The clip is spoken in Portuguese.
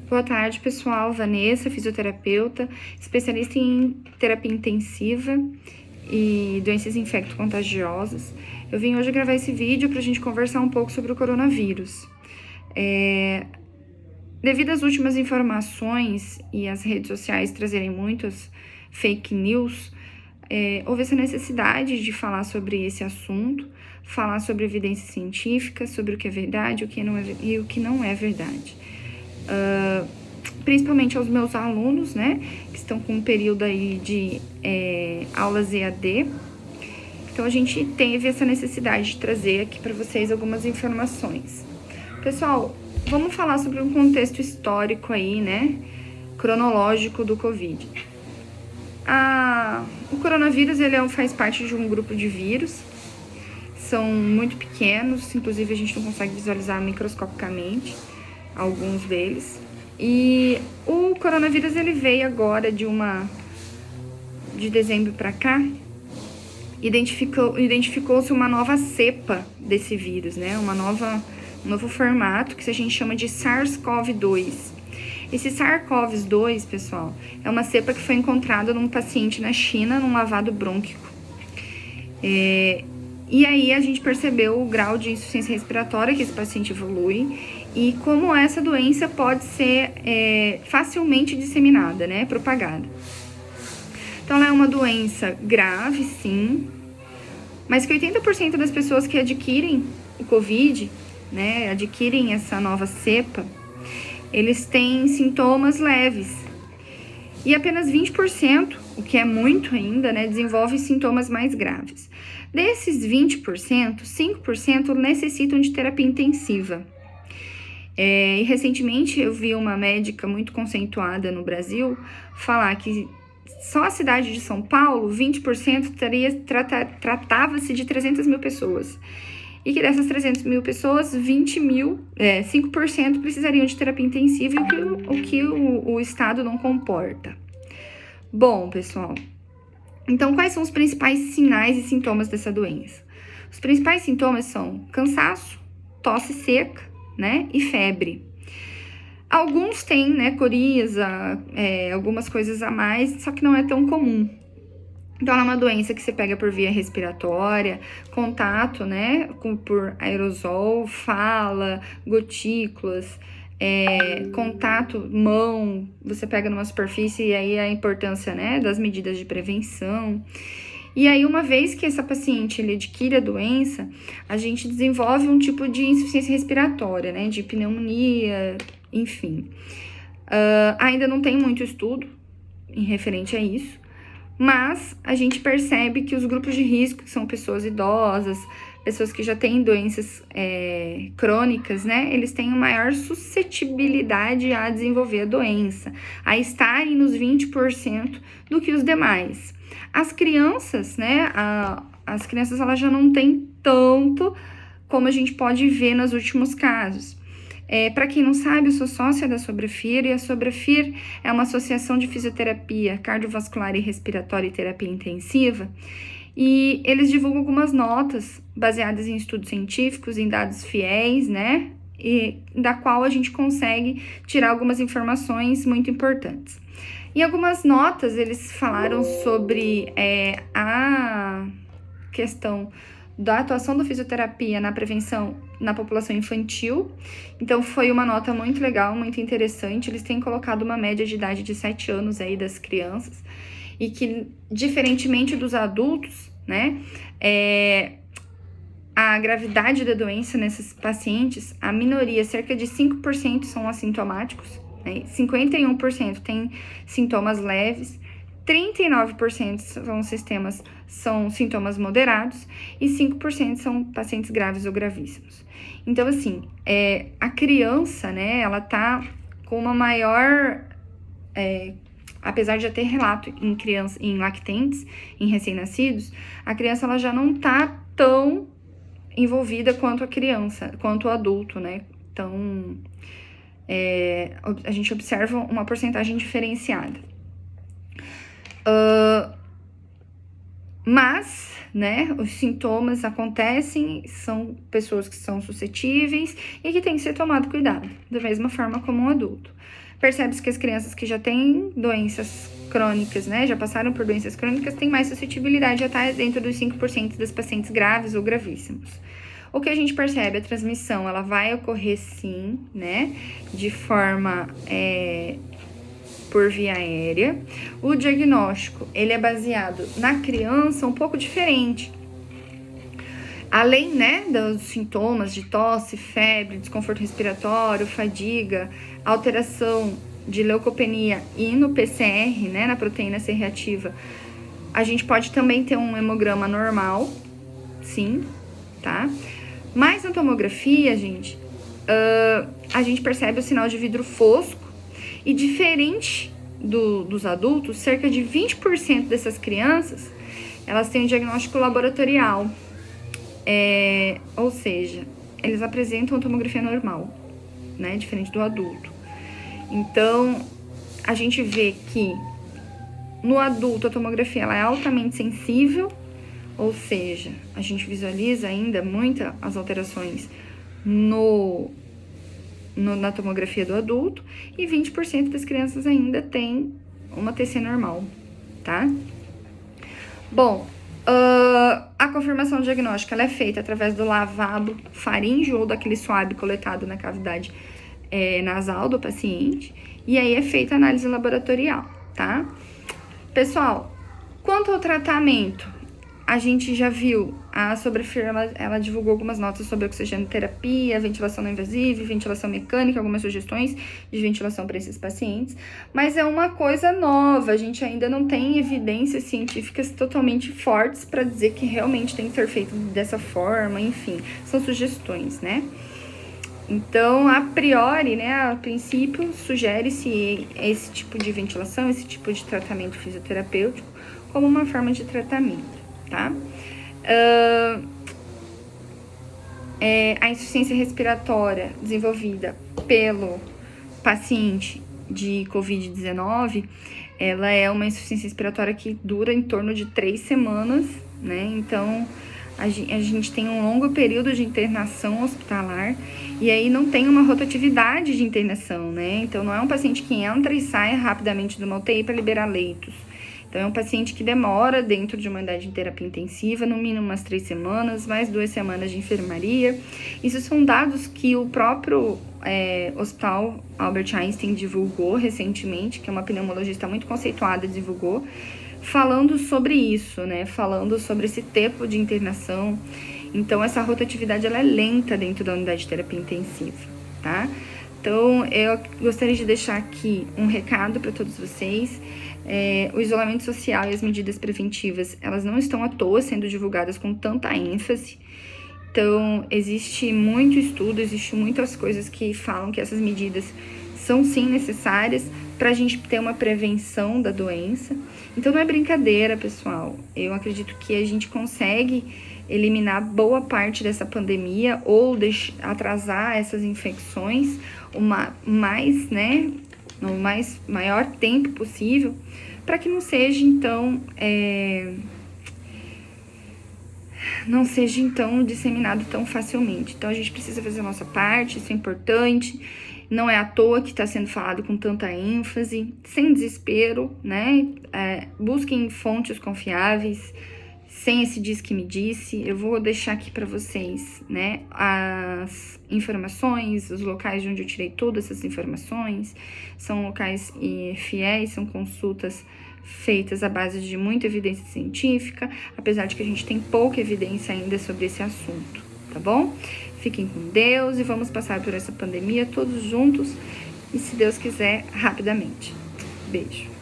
Boa tarde, pessoal. Vanessa, fisioterapeuta, especialista em terapia intensiva e doenças infecto-contagiosas. Eu vim hoje gravar esse vídeo para a gente conversar um pouco sobre o coronavírus. Devido às últimas informações e as redes sociais trazerem muitas fake news, houve essa necessidade de falar sobre esse assunto, falar sobre evidência científica, sobre o que é verdade o que não é, e o que não é verdade. Principalmente aos meus alunos, né, que estão com um período aí de aulas EAD. Então, a gente teve essa necessidade de trazer aqui para vocês algumas informações. Pessoal, vamos falar sobre um contexto histórico aí, né, cronológico do Covid. O coronavírus, ele faz parte de um grupo de vírus, são muito pequenos, inclusive a gente não consegue visualizar microscopicamente alguns deles. E o coronavírus, ele veio agora de dezembro para cá, identificou-se uma nova cepa desse vírus, né? Um novo formato que a gente chama de SARS-CoV-2. Esse SARS-CoV-2, pessoal, é uma cepa que foi encontrada num paciente na China, num lavado brônquico. E aí a gente percebeu o grau de insuficiência respiratória que esse paciente evolui e como essa doença pode ser facilmente disseminada, né, propagada. Então, ela é uma doença grave, sim, mas que 80% das pessoas que adquirem o Covid, né, adquirem essa nova cepa, eles têm sintomas leves. E apenas 20%, o que é muito ainda, né, desenvolve sintomas mais graves. Desses 20%, 5% necessitam de terapia intensiva. E recentemente eu vi uma médica muito conceituada no Brasil falar que só a cidade de São Paulo, 20% tratava-se de 300 mil pessoas. E que dessas 300 mil pessoas, 5% precisariam de terapia intensiva, e o que o Estado não comporta. Bom, pessoal, então quais são os principais sinais e sintomas dessa doença? Os principais sintomas são cansaço, tosse seca, né, e febre. Alguns têm, né, coriza, algumas coisas a mais, só que não é tão comum. Então, ela é uma doença que você pega por via respiratória, contato, né, por aerosol, fala, gotículas, contato, mão, você pega numa superfície, e aí a importância, né, das medidas de prevenção. E aí, uma vez que essa paciente ele adquire a doença, a gente desenvolve um tipo de insuficiência respiratória, né, de pneumonia, enfim. Ainda não tem muito estudo em referente a isso, mas a gente percebe que os grupos de risco, que são pessoas idosas, pessoas que já têm doenças crônicas, né, eles têm uma maior suscetibilidade a desenvolver a doença, a estarem nos 20% do que os demais. As crianças, né, as crianças elas já não têm tanto como a gente pode ver nos últimos casos. Para quem não sabe, eu sou sócia da Sobrefir, e a Sobrefir é uma associação de fisioterapia cardiovascular e respiratória e terapia intensiva, e eles divulgam algumas notas baseadas em estudos científicos, em dados fiéis, né, e da qual a gente consegue tirar algumas informações muito importantes. Em algumas notas, eles falaram sobre a questão da atuação da fisioterapia na prevenção na população infantil. Então, foi uma nota muito legal, muito interessante. Eles têm colocado uma média de idade de 7 anos aí das crianças, e que, diferentemente dos adultos, né, a gravidade da doença nesses pacientes, a minoria, cerca de 5% são assintomáticos, né, 51% tem sintomas leves, 39% são sintomas moderados e 5% são pacientes graves ou gravíssimos. Então, assim, a criança, né, ela tá com uma maior... apesar de já ter relato em lactentes, em recém-nascidos, a criança ela já não tá tão envolvida quanto o adulto, né? Então, a gente observa uma porcentagem diferenciada. Mas, né, os sintomas acontecem, são pessoas que são suscetíveis e que tem que ser tomado cuidado, da mesma forma como um adulto. Percebe-se que as crianças que já têm doenças crônicas, né, já passaram por doenças crônicas, têm mais suscetibilidade a estar dentro dos 5% dos pacientes graves ou gravíssimos. O que a gente percebe, a transmissão, ela vai ocorrer sim, né, de forma por via aérea. O diagnóstico, ele é baseado na criança um pouco diferente. Além, né, dos sintomas de tosse, febre, desconforto respiratório, fadiga, alteração de leucopenia e no PCR, né, na proteína C reativa, a gente pode também ter um hemograma normal, sim, tá? Mas na tomografia, gente, a gente percebe o sinal de vidro fosco e diferente dos adultos, cerca de 20% dessas crianças, elas têm um diagnóstico laboratorial. Ou seja, eles apresentam tomografia normal, né? Diferente do adulto. Então, a gente vê que no adulto a tomografia ela é altamente sensível, ou seja, a gente visualiza ainda muitas as alterações na tomografia do adulto e 20% das crianças ainda tem uma TC normal, tá? Bom, a confirmação diagnóstica ela é feita através do lavabo faríngeo ou daquele suave coletado na cavidade nasal do paciente, e aí é feita a análise laboratorial, tá? Pessoal, quanto ao tratamento, a gente já viu, a Sobrefir, ela divulgou algumas notas sobre oxigenoterapia, ventilação não invasiva, ventilação mecânica, algumas sugestões de ventilação para esses pacientes, mas é uma coisa nova, a gente ainda não tem evidências científicas totalmente fortes para dizer que realmente tem que ser feito dessa forma, enfim, são sugestões, né? Então, a priori, né, a princípio, sugere-se esse tipo de ventilação, esse tipo de tratamento fisioterapêutico como uma forma de tratamento, tá? A insuficiência respiratória desenvolvida pelo paciente de Covid-19, ela é uma insuficiência respiratória que dura em torno de 3 semanas, né? Então, a gente tem um longo período de internação hospitalar e aí não tem uma rotatividade de internação, né? Então, não é um paciente que entra e sai rapidamente de uma UTI para liberar leitos. Então, é um paciente que demora dentro de uma unidade de terapia intensiva, no mínimo umas 3 semanas, mais 2 semanas de enfermaria. Isso são dados que o próprio Hospital Albert Einstein divulgou recentemente, que é uma pneumologista muito conceituada, divulgou, falando sobre isso, né? Falando sobre esse tempo de internação. Então, essa rotatividade, ela é lenta dentro da unidade de terapia intensiva, tá? Então, eu gostaria de deixar aqui um recado para todos vocês. O isolamento social e as medidas preventivas, elas não estão à toa sendo divulgadas com tanta ênfase. Então, existe muito estudo, existe muitas coisas que falam que essas medidas são sim necessárias para a gente ter uma prevenção da doença. Então, não é brincadeira, pessoal. Eu acredito que a gente consegue eliminar boa parte dessa pandemia ou atrasar essas infecções no maior tempo possível, para que não seja então disseminado tão facilmente. Então, a gente precisa fazer a nossa parte, isso é importante. Não é à toa que está sendo falado com tanta ênfase, sem desespero, né? Busquem fontes confiáveis, sem esse diz que me disse. Eu vou deixar aqui para vocês, né, as informações, os locais de onde eu tirei todas essas informações. São locais fiéis, são consultas feitas à base de muita evidência científica, apesar de que a gente tem pouca evidência ainda sobre esse assunto, tá bom? Fiquem com Deus e vamos passar por essa pandemia todos juntos e, se Deus quiser, rapidamente. Beijo.